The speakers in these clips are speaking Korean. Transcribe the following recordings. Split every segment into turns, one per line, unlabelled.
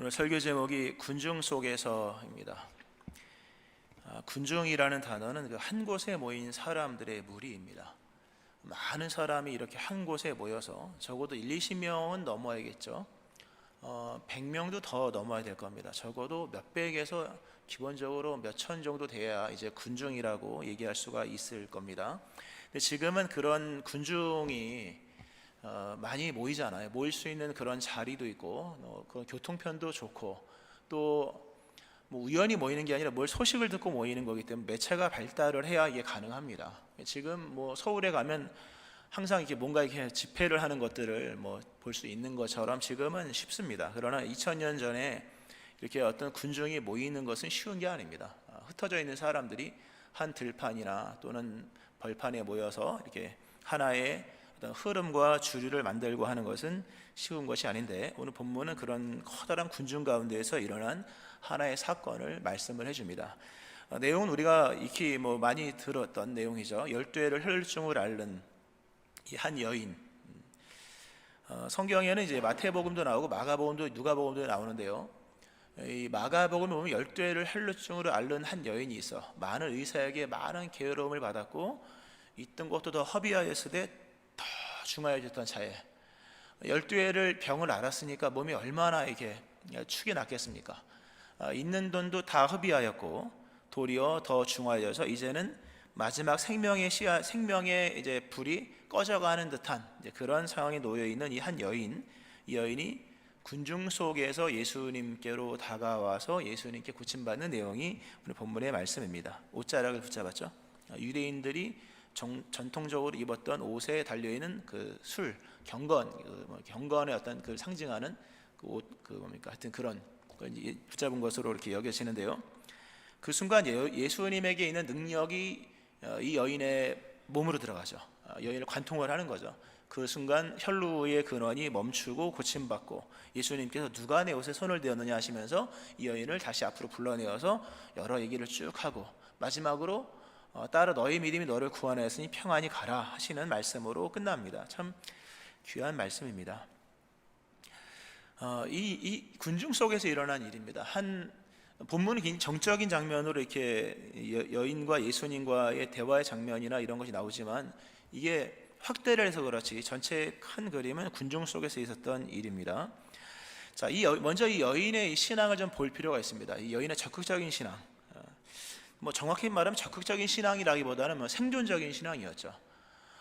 오늘 설교 제목이 군중 속에서입니다. 군중이라는 단어는 그 한 곳에 모인 사람들의 무리입니다. 많은 사람이 이렇게 한 곳에 모여서 적어도 20명은 넘어야겠죠. 100명도 더 넘어야 될 겁니다. 적어도 몇백에서 기본적으로 몇천 정도 돼야 이제 군중이라고 얘기할 수가 있을 겁니다. 근데 지금은 그런 군중이 많이 모이잖아요. 모일 수 있는 그런 자리도 있고 그런 교통편도 좋고 또 뭐 우연히 모이는 게 아니라 뭘 소식을 듣고 모이는 거기 때문에 매체가 발달을 해야 이게 가능합니다. 지금 뭐 서울에 가면 항상 이렇게 뭔가 이렇게 집회를 하는 것들을 뭐 볼 수 있는 것처럼 지금은 쉽습니다. 그러나 2000년 전에 이렇게 어떤 군중이 모이는 것은 쉬운 게 아닙니다. 흩어져 있는 사람들이 한 들판이나 또는 벌판에 모여서 이렇게 하나의 어떤 흐름과 주류를 만들고 하는 것은 쉬운 것이 아닌데, 오늘 본문은 그런 커다란 군중 가운데에서 일어난 하나의 사건을 말씀을 해줍니다. 내용은 우리가 익히 많이 들었던 내용이죠. 12해를 혈루증을 앓는 이 한 여인. 성경에는 이제 마태복음도 나오고 마가복음도 누가복음도 나오는데요. 이 마가복음을 보면 12해를 혈루증으로 앓는 한 여인이 있어. 많은 의사에게 많은 게으름을 받았고 있던 것도 더 허비하였으되 더 중하여졌던 차에 12해를 병을 앓았으니까 몸이 얼마나 이게 축이 났겠습니까? 있는 돈도 다 허비하였고 도리어 더 중하여져서 이제는 마지막 생명의 이제 불이 꺼져가는 듯한 그런 상황에 놓여 있는 이 한 여인, 이 여인이 군중 속에서 예수님께로 다가와서 예수님께 고침받는 내용이 오늘 본문의 말씀입니다. 옷자락을 붙잡았죠. 유대인들이 전통적으로 입었던 옷에 달려 있는 그 술, 경건의 어떤 그 상징하는 그 옷, 하여튼 그런 붙잡은 것으로 이렇게 여겨지는데요. 그 순간 예수님에게 있는 능력이 이 여인의 몸으로 들어가죠. 여인을 관통을 하는 거죠. 그 순간 혈루의 근원이 멈추고 고침받고 예수님께서 누가 내 옷에 손을 대었느냐 하시면서 이 여인을 다시 앞으로 불러내어서 여러 얘기를 쭉 하고 마지막으로 따라 너의 믿음이 너를 구원하였으니 평안히 가라 하시는 말씀으로 끝납니다. 참 귀한 말씀입니다. 이 군중 속에서 일어난 일입니다. 본문은 정적인 장면으로 이렇게 여인과 예수님과의 대화의 장면이나 이런 것이 나오지만 이게 확대를 해서 그렇지 전체 큰 그림은 군중 속에서 있었던 일입니다. 자, 먼저 이 여인의 신앙을 좀 볼 필요가 있습니다. 이 여인의 적극적인 신앙, 정확히 말하면 적극적인 신앙이라기보다는 생존적인 신앙이었죠.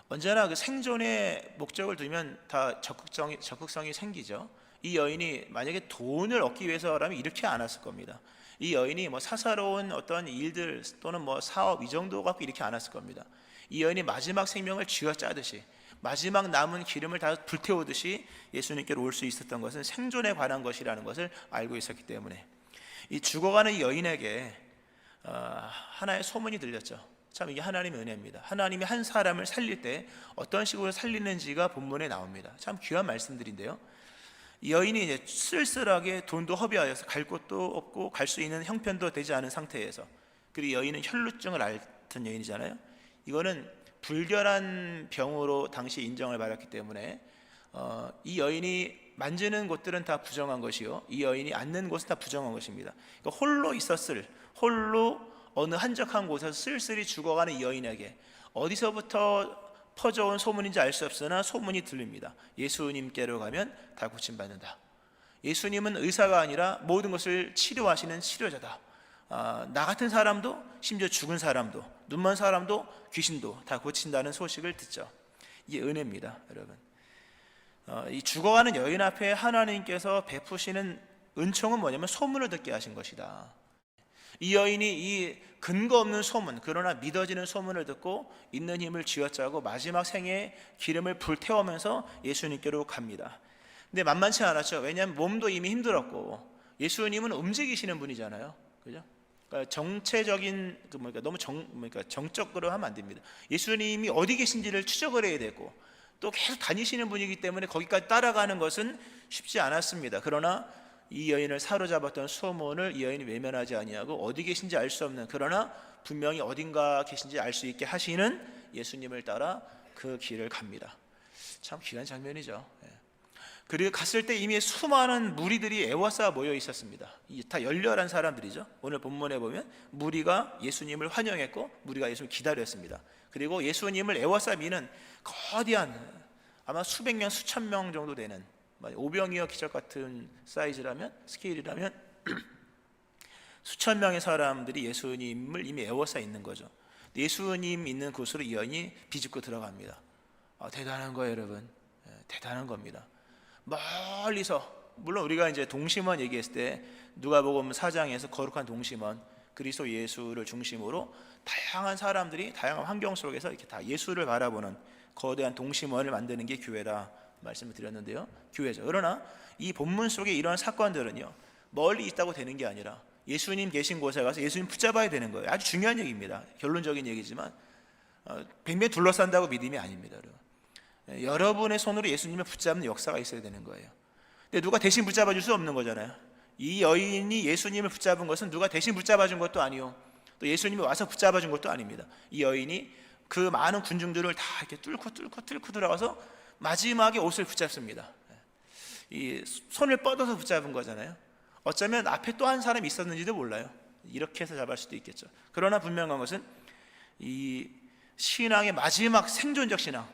언제나 그 생존의 목적을 두면 다 적극성이 생기죠. 이 여인이 만약에 돈을 얻기 위해서라면 이렇게 안 왔을 겁니다. 이 여인이 사사로운 어떤 일들 또는 사업 이 정도 갖고 이렇게 안 왔을 겁니다. 이 여인이 마지막 생명을 쥐어짜듯이 마지막 남은 기름을 다 불태우듯이 예수님께로 올 수 있었던 것은 생존에 관한 것이라는 것을 알고 있었기 때문에 이 죽어가는 이 여인에게 하나의 소문이 들렸죠. 참 이게 하나님의 은혜입니다. 하나님이 한 사람을 살릴 때 어떤 식으로 살리는지가 본문에 나옵니다. 참 귀한 말씀들인데요. 이 여인이 이제 쓸쓸하게 돈도 허비하여서 갈 곳도 없고 갈 수 있는 형편도 되지 않은 상태에서, 그리고 여인은 혈루증을 앓던 여인이잖아요. 이거는 불결한 병으로 당시 인정을 받았기 때문에 이 여인이 만지는 곳들은 다 부정한 것이요, 이 여인이 앉는 곳은 다 부정한 것입니다. 그러니까 홀로 어느 한적한 곳에서 쓸쓸히 죽어가는 이 여인에게 어디서부터 퍼져온 소문인지 알 수 없으나 소문이 들립니다. 예수님께로 가면 다 고침받는다. 예수님은 의사가 아니라 모든 것을 치료하시는 치료자다. 나 같은 사람도, 심지어 죽은 사람도, 눈먼 사람도, 귀신도 다 고친다는 소식을 듣죠. 이게 은혜입니다, 여러분. 이 죽어가는 여인 앞에 하나님께서 베푸시는 은총은 뭐냐면 소문을 듣게 하신 것이다. 이 여인이 이 근거 없는 소문, 그러나 믿어지는 소문을 듣고 있는 힘을 쥐어짜고 마지막 생에 기름을 불태우면서 예수님께로 갑니다. 근데 만만치 않았죠. 왜냐하면 몸도 이미 힘들었고 예수님은 움직이시는 분이잖아요, 그죠? 그러니까 정체적인 너무 정적으로 하면 안 됩니다. 예수님이 어디 계신지를 추적을 해야 되고 또 계속 다니시는 분이기 때문에 거기까지 따라가는 것은 쉽지 않았습니다. 그러나 이 여인을 사로잡았던 소문을 이 여인이 외면하지 아니하고 어디 계신지 알 수 없는, 그러나 분명히 어딘가 계신지 알 수 있게 하시는 예수님을 따라 그 길을 갑니다. 참 귀한 장면이죠. 그리고 갔을 때 이미 수많은 무리들이 에워싸 모여 있었습니다. 다 열렬한 사람들이죠. 오늘 본문에 보면 무리가 예수님을 환영했고 무리가 예수님을 기다렸습니다. 그리고 예수님을 에워싸 미는 거대한, 아마 수백 명 수천 명 정도 되는, 오병이어 기적 같은 사이즈라면, 스케일이라면 수천 명의 사람들이 예수님을 이미 에워싸 있는 거죠. 예수님 있는 곳으로 이 여인이 비집고 들어갑니다. 대단한 거예요, 여러분. 대단한 겁니다. 멀리서, 물론 우리가 이제 동심원 얘기했을 때 누가복음 4장에서 거룩한 동심원, 그리스도 예수를 중심으로 다양한 사람들이 다양한 환경 속에서 이렇게 다 예수를 바라보는 거대한 동심원을 만드는 게 교회다 말씀을 드렸는데요. 교회죠. 그러나 이 본문 속에 이런 사건들은요, 멀리 있다고 되는 게 아니라 예수님 계신 곳에 가서 예수님 붙잡아야 되는 거예요. 아주 중요한 얘기입니다. 결론적인 얘기지만 뱅뱅 둘러싼다고 믿음이 아닙니다. 여러분의 손으로 예수님을 붙잡는 역사가 있어야 되는 거예요. 근데 누가 대신 붙잡아 줄 수 없는 거잖아요. 이 여인이 예수님을 붙잡은 것은 누가 대신 붙잡아 준 것도 아니요, 또 예수님이 와서 붙잡아 준 것도 아닙니다. 이 여인이 그 많은 군중들을 다 이렇게 뚫고 들어가서 마지막에 옷을 붙잡습니다. 이 손을 뻗어서 붙잡은 거잖아요. 어쩌면 앞에 또 한 사람이 있었는지도 몰라요. 이렇게 해서 잡을 수도 있겠죠. 그러나 분명한 것은 이 신앙의 마지막 생존적 신앙,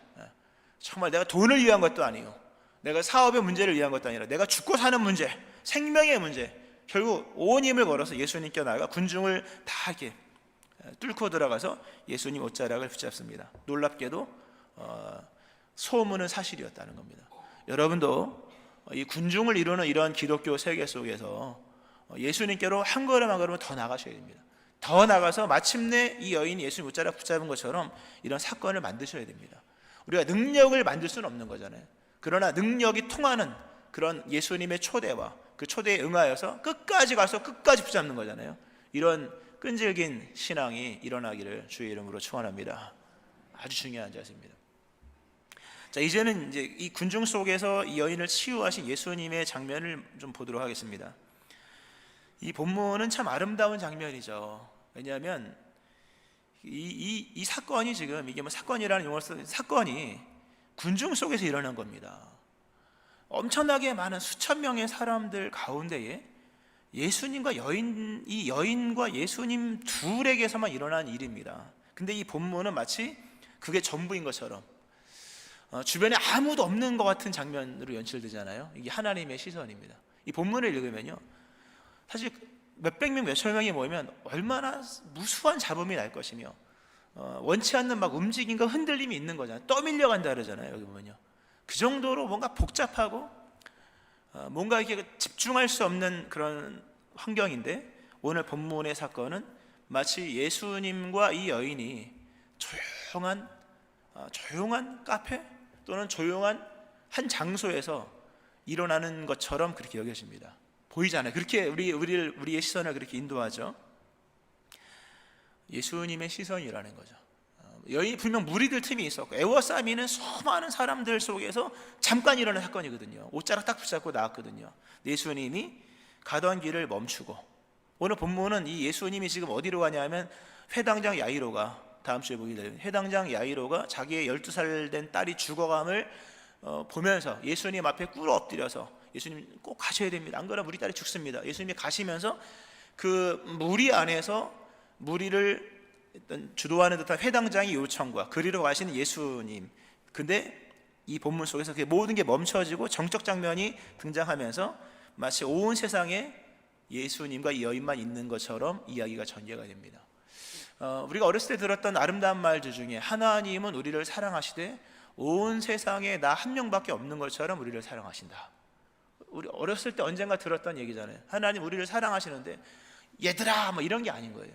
정말 내가 돈을 위한 것도 아니요, 내가 사업의 문제를 위한 것도 아니라 내가 죽고 사는 문제, 생명의 문제, 결국 온 힘을 걸어서 예수님께 나아가 군중을 다 이렇게 뚫고 들어가서 예수님 옷자락을 붙잡습니다. 놀랍게도 소문은 사실이었다는 겁니다. 여러분도 이 군중을 이루는 이런 기독교 세계 속에서 예수님께로 한 걸음 한 걸음 더 나가셔야 됩니다. 더 나가서 마침내 이 여인이 예수님 옷자락 붙잡은 것처럼 이런 사건을 만드셔야 됩니다. 우리가 능력을 만들 수는 없는 거잖아요. 그러나 능력이 통하는 그런 예수님의 초대와 그 초대에 응하여서 끝까지 가서 끝까지 붙잡는 거잖아요. 이런 끈질긴 신앙이 일어나기를 주의 이름으로 축원합니다. 아주 중요한 자세입니다. 자, 이제는 이제 이 군중 속에서 이 여인을 치유하신 예수님의 장면을 좀 보도록 하겠습니다. 이 본문은 참 아름다운 장면이죠. 왜냐하면 이 사건이 지금, 이게 뭐 사건이라는 용어를 쓰는 사건이 군중 속에서 일어난 겁니다. 엄청나게 많은 수천 명의 사람들 가운데에 예수님과 이 여인과 예수님 둘에게서만 일어난 일입니다. 근데 이 본문은 마치 그게 전부인 것처럼 주변에 아무도 없는 것 같은 장면으로 연출되잖아요. 이게 하나님의 시선입니다. 이 본문을 읽으면요, 사실 몇백 명, 몇천 명이 모이면 얼마나 무수한 잡음이 날 것이며 원치 않는 막 움직임과 흔들림이 있는 거잖아요. 떠밀려간다 그러잖아요. 여기 보면요, 그 정도로 뭔가 복잡하고 뭔가 이렇게 집중할 수 없는 그런 환경인데, 오늘 본문의 사건은 마치 예수님과 이 여인이 조용한 카페 또는 조용한 한 장소에서 일어나는 것처럼 그렇게 여겨집니다. 보이잖아요. 그렇게 우리의 시선을 그렇게 인도하죠. 예수님의 시선이라는 거죠. 여인이 분명 무리들 틈이 있었고 에워싸미는 수많은 사람들 속에서 잠깐 일어난 사건이거든요. 옷자락 딱 붙잡고 나왔거든요. 예수님이 가던 길을 멈추고, 오늘 본문은 이 예수님이 지금 어디로 가냐면 회당장 야이로가, 다음 주에 보게 되면 회당장 야이로가 자기의 12살 된 딸이 죽어감을 보면서 예수님 앞에 꿇어 엎드려서 예수님 꼭 가셔야 됩니다. 안 그러면 우리 딸이 죽습니다. 예수님이 가시면서 그 무리 안에서 무리를 주도하는 듯한 회당장의 요청과 그리로 가시는 예수님, 근데 이 본문 속에서 그 모든 게 멈춰지고 정적 장면이 등장하면서 마치 온 세상에 예수님과 이 여인만 있는 것처럼 이야기가 전개가 됩니다. 우리가 어렸을 때 들었던 아름다운 말들 중에 하나님은 우리를 사랑하시되 온 세상에 나 한 명밖에 없는 것처럼 우리를 사랑하신다. 우리 어렸을 때 언젠가 들었던 얘기잖아요. 하나님 우리를 사랑하시는데 얘들아 뭐 이런 게 아닌 거예요.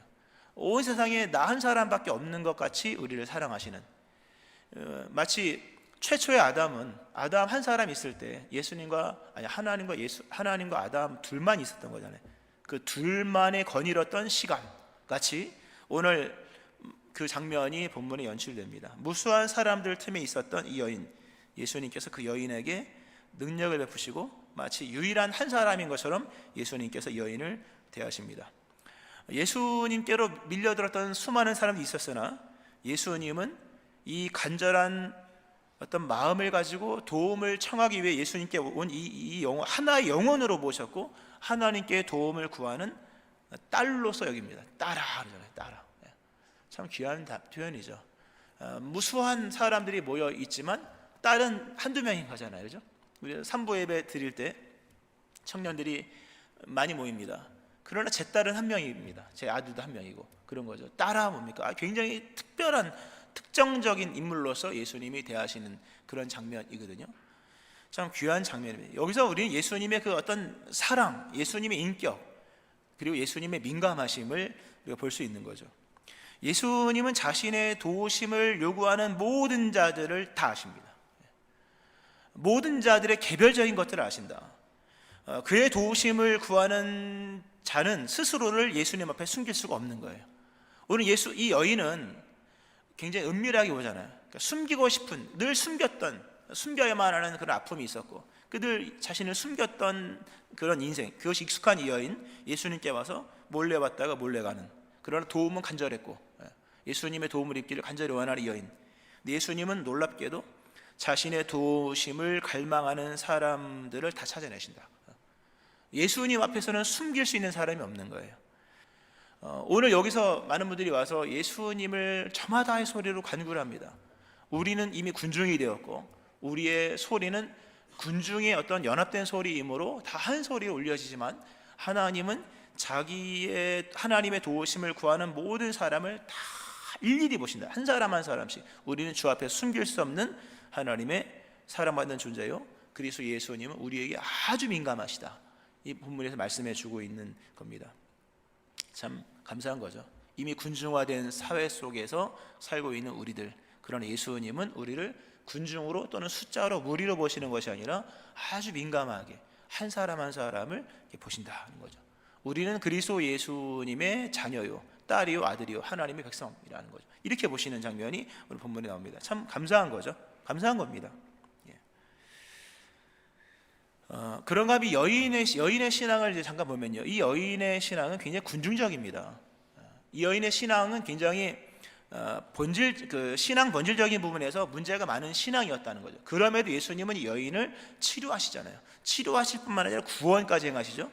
온 세상에 나 한 사람밖에 없는 것 같이 우리를 사랑하시는, 마치 최초의 아담은 아담 한 사람 있을 때 하나님과 아담 둘만 있었던 거잖아요. 그 둘만의 거닐었던 시간 같이 오늘 그 장면이 본문에 연출됩니다. 무수한 사람들 틈에 있었던 이 여인, 예수님께서 그 여인에게 능력을 베푸시고 마치 유일한 한 사람인 것처럼 예수님께서 이 여인을 대하십니다. 예수님께로 밀려들었던 수많은 사람이 있었으나 예수님은 이 간절한 어떤 마음을 가지고 도움을 청하기 위해 예수님께 온 이 영혼, 하나의 영혼으로 모셨고 하나님께 도움을 구하는 딸로서 여깁니다. 딸아 그러잖아요. 딸아. 참 귀한 표현이죠. 무수한 사람들이 모여 있지만 딸은 한두 명인 거잖아요. 그죠? 우리 산부 예배 드릴 때 청년들이 많이 모입니다. 그러나 제 딸은 한 명입니다. 제 아들도 한 명이고 그런 거죠. 딸아 뭡니까? 굉장히 특별한 특정적인 인물로서 예수님이 대하시는 그런 장면이거든요. 참 귀한 장면입니다. 여기서 우리는 예수님의 그 어떤 사랑, 예수님의 인격, 그리고 예수님의 민감하심을 우리가 볼 수 있는 거죠. 예수님은 자신의 도우심을 요구하는 모든 자들을 다 아십니다. 모든 자들의 개별적인 것들을 아신다. 그의 도우심을 구하는 자는 스스로를 예수님 앞에 숨길 수가 없는 거예요. 오늘 이 여인은 굉장히 은밀하게 보잖아요. 그러니까 숨기고 싶은, 늘 숨겨야만 하는 그런 아픔이 있었고 그들 자신을 숨겼던 그런 인생, 그것이 익숙한 이 여인, 예수님께 와서 몰래 왔다가 몰래 가는, 그러나 도움은 간절했고 예수님의 도움을 입기를 간절히 원하는 이 여인. 근데 예수님은 놀랍게도 자신의 도우심을 갈망하는 사람들을 다 찾아내신다. 예수님 앞에서는 숨길 수 있는 사람이 없는 거예요. 오늘 여기서 많은 분들이 와서 예수님을 저마다의 소리로 간구를 합니다. 우리는 이미 군중이 되었고 우리의 소리는 군중의 어떤 연합된 소리이므로 다 한 소리에 울려지지만 하나님은 하나님의 도우심을 구하는 모든 사람을 다 일일이 보신다. 한 사람 한 사람씩. 우리는 주 앞에 숨길 수 없는 하나님의 사랑받는 존재요, 그리스도 예수님은 우리에게 아주 민감하시다. 이 본문에서 말씀해 주고 있는 겁니다. 참 감사한 거죠. 이미 군중화된 사회 속에서 살고 있는 우리들, 그러나 예수님은 우리를 군중으로 또는 숫자로 무리로 보시는 것이 아니라 아주 민감하게 한 사람 한 사람을 보신다는 거죠. 우리는 그리스도 예수님의 자녀요, 딸이요, 아들이요, 하나님의 백성이라는 거죠. 이렇게 보시는 장면이 오늘 본문에 나옵니다. 참 감사한 거죠. 감사한 겁니다. 그런가 하면 여인의 신앙을 이제 잠깐 보면요, 이 여인의 신앙은 굉장히 군중적입니다. 이 여인의 신앙은 굉장히 신앙 본질적인 부분에서 문제가 많은 신앙이었다는 거죠. 그럼에도 예수님은 이 여인을 치료하시잖아요. 치료하실 뿐만 아니라 구원까지 행하시죠.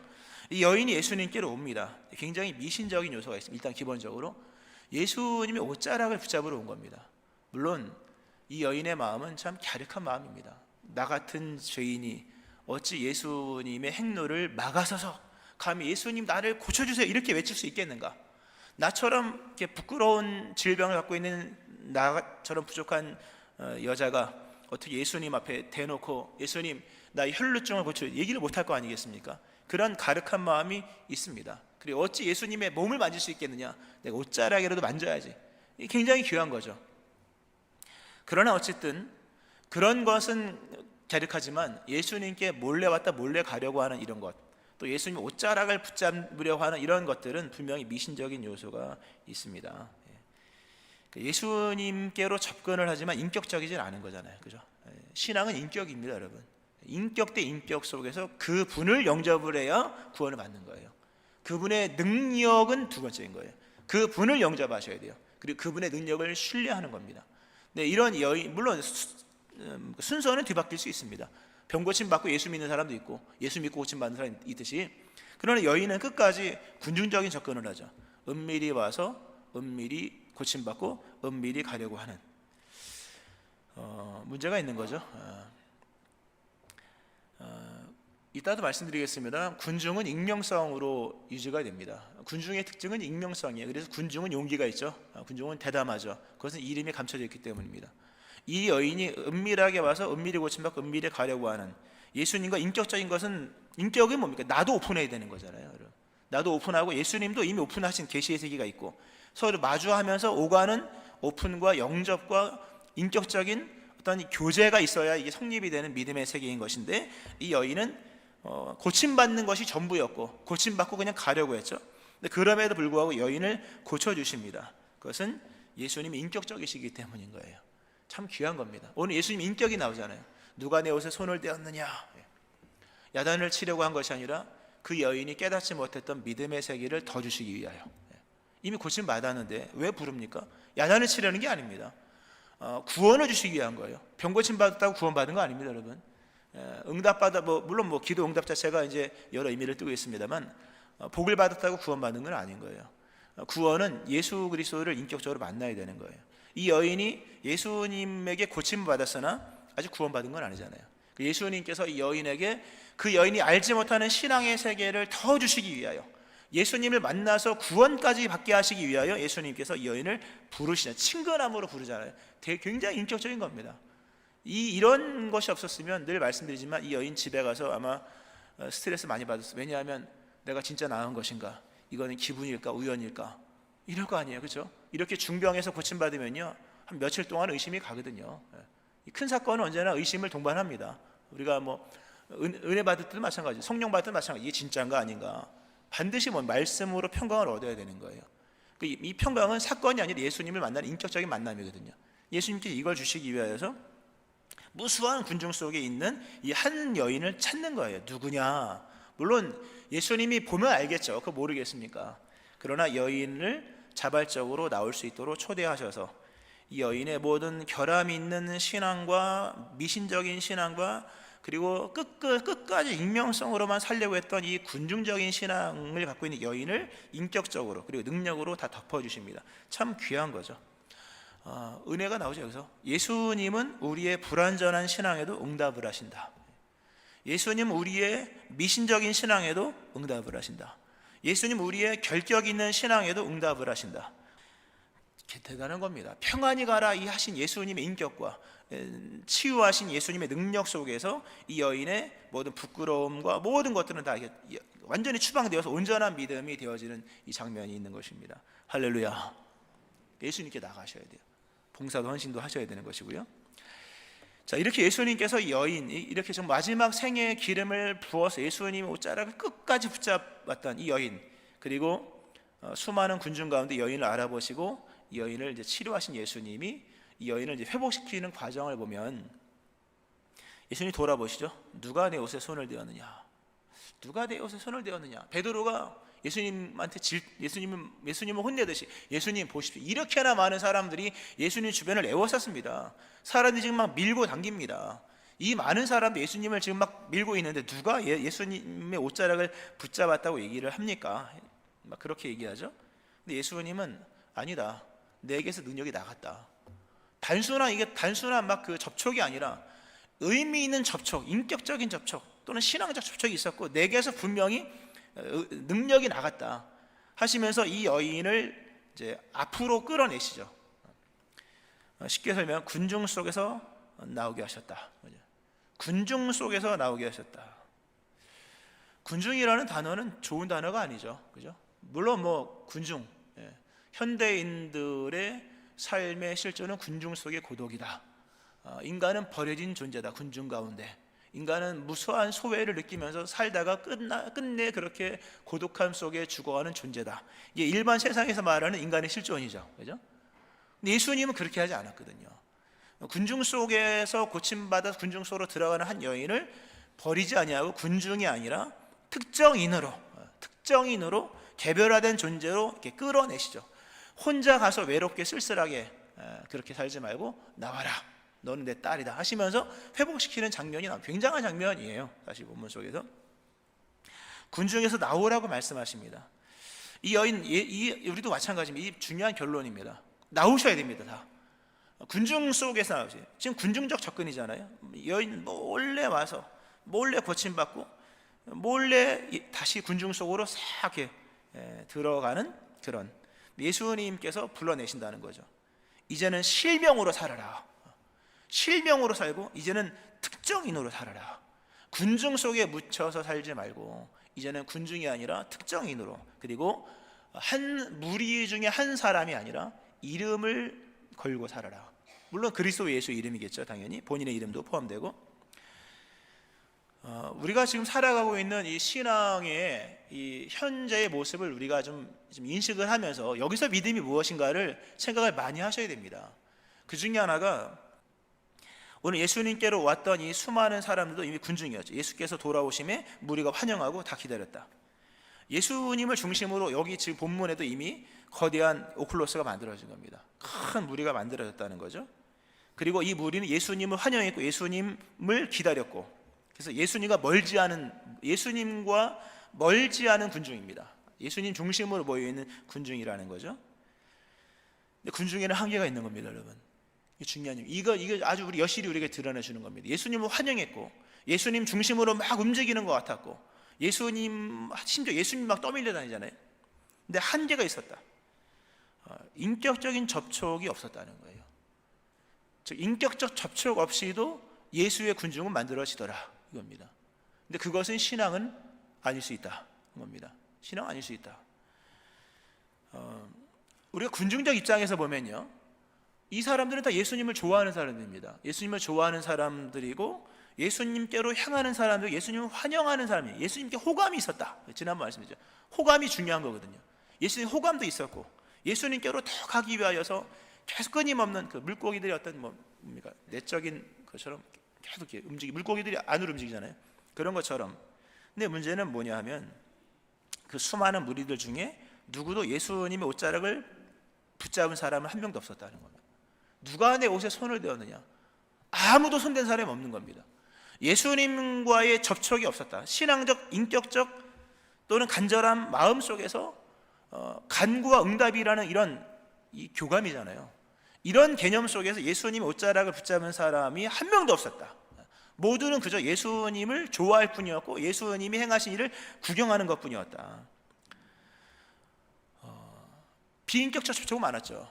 이 여인이 예수님께로 옵니다. 굉장히 미신적인 요소가 있습니다. 일단 기본적으로 예수님의 옷자락을 붙잡으러 온 겁니다. 물론 이 여인의 마음은 참 갸륵한 마음입니다. 나 같은 죄인이 어찌 예수님의 행로를 막아서서 감히 예수님 나를 고쳐주세요 이렇게 외칠 수 있겠는가? 나처럼 이렇게 부끄러운 질병을 갖고 있는 나처럼 부족한 여자가 어떻게 예수님 앞에 대놓고 예수님 나의 혈루증을 고쳐 얘기를 못할 거 아니겠습니까? 그런 가륵한 마음이 있습니다. 그리고 어찌 예수님의 몸을 만질 수 있겠느냐? 내가 옷자락이라도 만져야지. 이게 굉장히 귀한 거죠. 그러나 어쨌든 그런 것은 갸륵하지만 예수님께 몰래 왔다 몰래 가려고 하는 이런 것, 또 예수님 옷자락을 붙잡으려고 하는 이런 것들은 분명히 미신적인 요소가 있습니다. 예수님께로 접근을 하지만 인격적이진 않은 거잖아요. 그죠? 신앙은 인격입니다, 여러분. 인격 대 인격 속에서 그 분을 영접을 해야 구원을 받는 거예요. 그분의 능력은 두 번째인 거예요. 그 분을 영접하셔야 돼요. 그리고 그분의 능력을 신뢰하는 겁니다. 네, 이런 여인, 물론 순서는 뒤바뀔 수 있습니다. 병 고침 받고 예수 믿는 사람도 있고 예수 믿고 고침 받는 사람이 있듯이, 그러나 여인은 끝까지 군중적인 접근을 하죠. 은밀히 와서 은밀히 고침 받고 은밀히 가려고 하는 문제가 있는 거죠. 이따도 말씀드리겠습니다. 군중은 익명성으로 유지가 됩니다. 군중의 특징은 익명성이에요. 그래서 군중은 용기가 있죠. 군중은 대담하죠. 그것은 이름이 감춰져 있기 때문입니다. 이 여인이 은밀하게 와서 은밀히 고침받고 은밀히 가려고 하는 예수님과 인격적인 것은, 인격은 뭡니까? 나도 오픈해야 되는 거잖아요. 나도 오픈하고 예수님도 이미 오픈하신 계시의 세계가 있고 서로 마주하면서 오가는 오픈과 영접과 인격적인 어떤 교제가 있어야 이게 성립이 되는 믿음의 세계인 것인데, 이 여인은 고침받는 것이 전부였고 고침받고 그냥 가려고 했죠. 근데 그럼에도 불구하고 여인을 고쳐주십니다. 그것은 예수님이 인격적이시기 때문인 거예요. 참 귀한 겁니다. 오늘 예수님 인격이 나오잖아요. 누가 내 옷에 손을 떼었느냐? 야단을 치려고 한 것이 아니라 그 여인이 깨닫지 못했던 믿음의 세계를 더 주시기 위하여. 이미 고침 받았는데 왜 부릅니까? 야단을 치려는 게 아닙니다. 구원을 주시기 위한 거예요. 병 고침 받았다고 구원받은 거 아닙니다, 여러분. 응답받아 물론 기도 응답 자체가 이제 여러 의미를 띠고 있습니다만 복을 받았다고 구원받는 건 아닌 거예요. 구원은 예수 그리스도를 인격적으로 만나야 되는 거예요. 이 여인이 예수님에게 고침을 받았으나 아직 구원받은 건 아니잖아요. 예수님께서 이 여인에게 그 여인이 알지 못하는 신앙의 세계를 더 주시기 위하여, 예수님을 만나서 구원까지 받게 하시기 위하여 예수님께서 이 여인을 부르시잖아요. 친근함으로 부르잖아요. 굉장히 인격적인 겁니다. 이런 것이 없었으면 늘 말씀드리지만 이 여인 집에 가서 아마 스트레스 많이 받았어요. 왜냐하면 내가 진짜 나은 것인가? 이거는 기분일까? 우연일까? 이럴 거 아니에요, 그렇죠? 이렇게 중병에서 고침받으면요 한 며칠 동안 의심이 가거든요. 큰 사건은 언제나 의심을 동반합니다. 우리가 은혜 받을 때도 마찬가지, 성령 받을 때도 마찬가지. 이게 진짜인가 아닌가? 반드시 말씀으로 평강을 얻어야 되는 거예요. 이 평강은 사건이 아니라 예수님을 만나는 인격적인 만남이거든요. 예수님께 이걸 주시기 위하여서 무수한 군중 속에 있는 이 한 여인을 찾는 거예요. 누구냐? 물론 예수님이 보면 알겠죠. 그거 모르겠습니까? 그러나 여인을 자발적으로 나올 수 있도록 초대하셔서 이 여인의 모든 결함이 있는 신앙과 미신적인 신앙과 그리고 끝까지 익명성으로만 살려고 했던 이 군중적인 신앙을 갖고 있는 여인을 인격적으로 그리고 능력으로 다 덮어주십니다. 참 귀한 거죠. 은혜가 나오죠. 여기서 예수님은 우리의 불완전한 신앙에도 응답을 하신다. 예수님 우리의 미신적인 신앙에도 응답을 하신다. 예수님 우리의 결격 있는 신앙에도 응답을 하신다. 대단한 겁니다. 평안히 가라 이 하신 예수님의 인격과 치유하신 예수님의 능력 속에서 이 여인의 모든 부끄러움과 모든 것들은 다 완전히 추방되어서 온전한 믿음이 되어지는 이 장면이 있는 것입니다. 할렐루야. 예수님께 나가셔야 돼요. 봉사도 헌신도 하셔야 되는 것이고요. 자, 이렇게 예수님께서 이 여인, 이렇게 좀 마지막 생애의 기름을 부어서 예수님의 옷자락을 끝까지 붙잡았던 이 여인, 그리고 수많은 군중 가운데 여인을 알아보시고 이 여인을 이제 치료하신 예수님이 이 여인을 이제 회복시키는 과정을 보면 예수님이 돌아보시죠. 누가 내 옷에 손을 대었느냐? 누가 내 옷에 손을 대었느냐? 베드로가 예수님한테 예수님을 혼내듯이 예수님 보십시오. 이렇게나 많은 사람들이 예수님 주변을 에워쌌습니다. 사람들이 지금 막 밀고 당깁니다. 이 많은 사람들이 예수님을 지금 막 밀고 있는데 누가 예수님의 옷자락을 붙잡았다고 얘기를 합니까? 막 그렇게 얘기하죠. 근데 예수님은 아니다. 내게서 능력이 나갔다. 단순한 막 그 접촉이 아니라 의미 있는 접촉, 인격적인 접촉 또는 신앙적 접촉이 있었고 내게서 분명히 능력이 나갔다 하시면서 이 여인을 이제 앞으로 끌어내시죠. 쉽게 설명하면 군중 속에서 나오게 하셨다. 군중 속에서 나오게 하셨다. 군중이라는 단어는 좋은 단어가 아니죠, 그죠? 물론 군중, 현대인들의 삶의 실존은 군중 속의 고독이다. 인간은 버려진 존재다. 군중 가운데 인간은 무수한 소외를 느끼면서 살다가 끝내 그렇게 고독함 속에 죽어가는 존재다. 이게 일반 세상에서 말하는 인간의 실존이죠, 그죠? 근데 예수님은 그렇게 하지 않았거든요. 군중 속에서 고침받아 군중 속으로 들어가는 한 여인을 버리지 아니하고 군중이 아니라 특정인으로 개별화된 존재로 이렇게 끌어내시죠. 혼자 가서 외롭게 쓸쓸하게 그렇게 살지 말고 나와라. 너는 내 딸이다 하시면서 회복시키는 장면이 나옵니다. 굉장한 장면이에요. 사실 본문 속에서 군중에서 나오라고 말씀하십니다. 이 여인, 우리도 마찬가지입니다. 이 중요한 결론입니다. 나오셔야 됩니다. 다 군중 속에서 나오세요. 지금 군중적 접근이잖아요. 여인 몰래 와서 몰래 고침받고 몰래 다시 군중 속으로 싹 들어가는 그런 예수님께서 불러내신다는 거죠. 이제는 실명으로 살아라. 실명으로 살고 이제는 특정인으로 살아라. 군중 속에 묻혀서 살지 말고 이제는 군중이 아니라 특정인으로, 그리고 한 무리 중에 한 사람이 아니라 이름을 걸고 살아라. 물론 그리스도 예수 이름이겠죠. 당연히 본인의 이름도 포함되고. 우리가 지금 살아가고 있는 이 신앙의 이 현재의 모습을 우리가 좀 인식을 하면서 여기서 믿음이 무엇인가를 생각을 많이 하셔야 됩니다. 그 중에 하나가 오늘 예수님께로 왔던 이 수많은 사람들도 이미 군중이었죠. 예수께서 돌아오심에 무리가 환영하고 다 기다렸다. 예수님을 중심으로 여기 지금 본문에도 이미 거대한 오클로스가 만들어진 겁니다. 큰 무리가 만들어졌다는 거죠. 그리고 이 무리는 예수님을 환영했고 예수님을 기다렸고, 그래서 예수님과 멀지 않은 군중입니다. 예수님 중심으로 모여 있는 군중이라는 거죠. 근데 군중에는 한계가 있는 겁니다, 여러분. 이게 중요한 이거 아주 우리 여실히 우리에게 드러내 주는 겁니다. 예수님을 환영했고 예수님 중심으로 막 움직이는 것 같았고, 심지어 예수님 막 떠밀려 다니잖아요. 근데 한계가 있었다. 인격적인 접촉이 없었다는 거예요. 즉 인격적 접촉 없이도 예수의 군중은 만들어지더라, 이겁니다. 근데 그것은 신앙은 아닐 수 있다, 겁니다. 신앙은 아닐 수 있다. 우리가 군중적 입장에서 보면요, 이 사람들은 다 예수님을 좋아하는 사람들입니다. 예수님을 좋아하는 사람들이고 예수님께로 향하는 사람들, 예수님을 환영하는 사람이에요. 예수님께 호감이 있었다. 지난번 말씀드렸죠. 호감이 중요한 거거든요. 예수님 호감도 있었고 예수님께로 더 가기 위하여서 계속 끊임없는 그 물고기들이 어떤 뭡니까? 내적인 것처럼 계속 이렇게 물고기들이 안으로 움직이잖아요. 그런 것처럼. 근데 문제는 뭐냐 하면 그 수많은 무리들 중에 누구도 예수님의 옷자락을 붙잡은 사람은 한 명도 없었다는 겁니다. 누가 내 옷에 손을 대었느냐? 아무도 손댄 사람이 없는 겁니다. 예수님과의 접촉이 없었다. 신앙적, 인격적 또는 간절한 마음 속에서 간구와 응답이라는 이런 이 교감이잖아요. 이런 개념 속에서 예수님의 옷자락을 붙잡은 사람이 한 명도 없었다. 모두는 그저 예수님을 좋아할 뿐이었고 예수님이 행하신 일을 구경하는 것뿐이었다. 비인격적 접촉은 많았죠.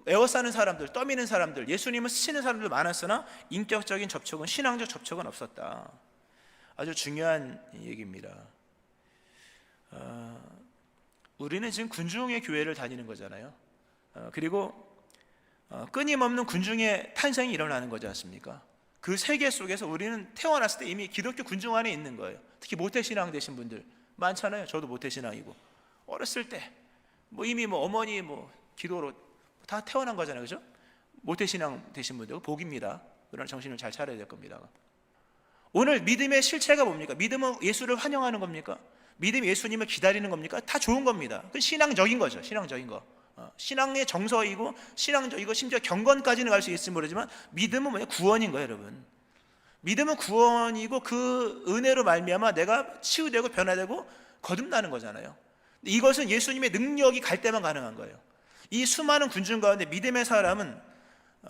에워싸는 사람들, 떠미는 사람들, 예수님을 스치는 사람들 많았으나 인격적인 접촉은, 신앙적 접촉은 없었다. 아주 중요한 얘기입니다. 우리는 지금 군중의 교회를 다니는 거잖아요. 그리고 끊임없는 군중의 탄생이 일어나는 거지 않습니까? 그 세계 속에서 우리는 태어났을 때 이미 기독교 군중 안에 있는 거예요. 특히 모태신앙 되신 분들 많잖아요. 저도 모태신앙이고 어렸을 때 이미 어머니 기도로 다 태어난 거잖아요, 그죠? 모태신앙 되신 분들 복입니다. 그러나 정신을 잘 차려야 될 겁니다. 오늘 믿음의 실체가 뭡니까? 믿음은 예수를 환영하는 겁니까? 믿음이 예수님을 기다리는 겁니까? 다 좋은 겁니다. 그 신앙적인 거죠, 신앙적인 거. 신앙의 정서이고 신앙적이고 심지어 경건까지는 갈 수 있을지 모르지만 믿음은 뭐냐? 구원인 거예요, 여러분. 믿음은 구원이고 그 은혜로 말미암아 내가 치유되고 변화되고 거듭나는 거잖아요. 이것은 예수님의 능력이 갈 때만 가능한 거예요. 이 수많은 군중 가운데 믿음의 사람은,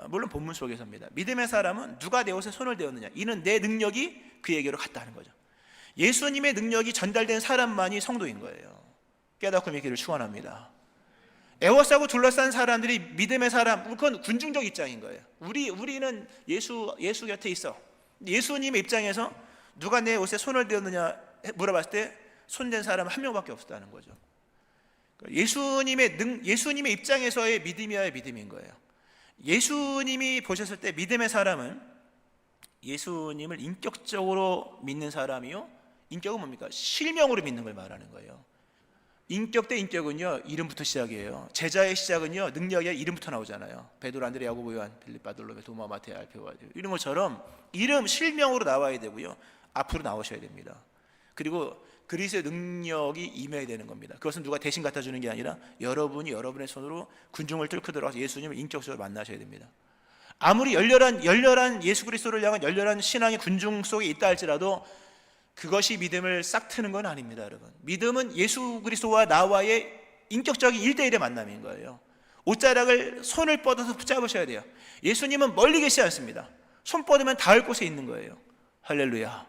물론 본문 속에서입니다. 믿음의 사람은 누가 내 옷에 손을 대었느냐? 이는 내 능력이 그에게로 갔다는 거죠. 예수님의 능력이 전달된 사람만이 성도인 거예요. 깨닫고 믿기를 축원합니다. 에워싸고 둘러싼 사람들이 믿음의 사람, 그건 군중적 입장인 거예요. 우리는 예수 곁에 있어. 예수님의 입장에서 누가 내 옷에 손을 대었느냐 물어봤을 때 손댄 사람은 한 명밖에 없었다는 거죠. 예수님의 입장에서의 믿음이어야 믿음인 거예요. 예수님이 보셨을 때 믿음의 사람은 예수님을 인격적으로 믿는 사람이요. 인격은 뭡니까? 실명으로 믿는 걸 말하는 거예요. 인격 대 인격은요, 이름부터 시작이에요. 제자의 시작은요, 능력의 이름부터 나오잖아요. 베드로, 안드레, 야고보, 요한, 빌립, 바돌로메, 도마, 마테, 알페오, 이런 것처럼 이름, 실명으로 나와야 되고요, 앞으로 나오셔야 됩니다. 그리고 그리스도의 능력이 임해야 되는 겁니다. 그것은 누가 대신 갖다 주는 게 아니라 여러분이 여러분의 손으로 군중을 뚫고 들어가서 예수님을 인격적으로 만나셔야 됩니다. 아무리 열렬한 예수 그리스도를 향한 열렬한 신앙의 군중 속에 있다 할지라도 그것이 믿음을 싹 트는 건 아닙니다, 여러분. 믿음은 예수 그리스도와 나와의 인격적인 1대1의 만남인 거예요. 옷자락을 손을 뻗어서 붙잡으셔야 돼요. 예수님은 멀리 계시지 않습니다. 손 뻗으면 닿을 곳에 있는 거예요. 할렐루야.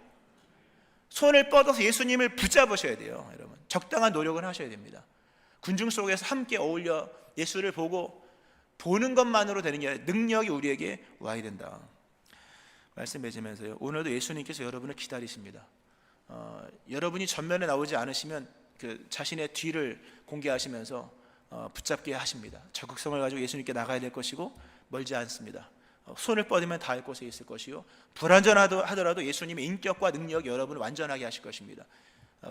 손을 뻗어서 예수님을 붙잡으셔야 돼요, 여러분. 적당한 노력을 하셔야 됩니다. 군중 속에서 함께 어울려 예수를 보는 것만으로 되는 게 아니라 능력이 우리에게 와야 된다. 말씀 맺으면서요, 오늘도 예수님께서 여러분을 기다리십니다. 여러분이 전면에 나오지 않으시면 그 자신의 뒤를 공개하시면서 붙잡게 하십니다. 적극성을 가지고 예수님께 나가야 될 것이고 멀지 않습니다. 손을 뻗으면 닿을 곳에 있을 것이요, 불완전하더라도 예수님의 인격과 능력이 여러분을 완전하게 하실 것입니다.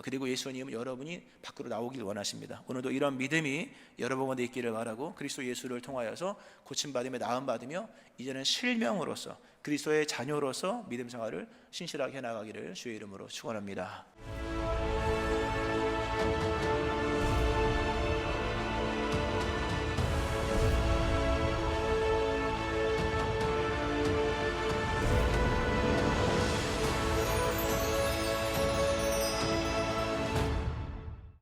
그리고 예수님은 여러분이 밖으로 나오길 원하십니다. 오늘도 이런 믿음이 여러분 가운데 있기를 바라고, 그리스도 예수를 통하여서 고침받으며 나음받으며 이제는 실명으로서 그리스도의 자녀로서 믿음 생활을 신실하게 해나가기를 주의 이름으로 축원합니다.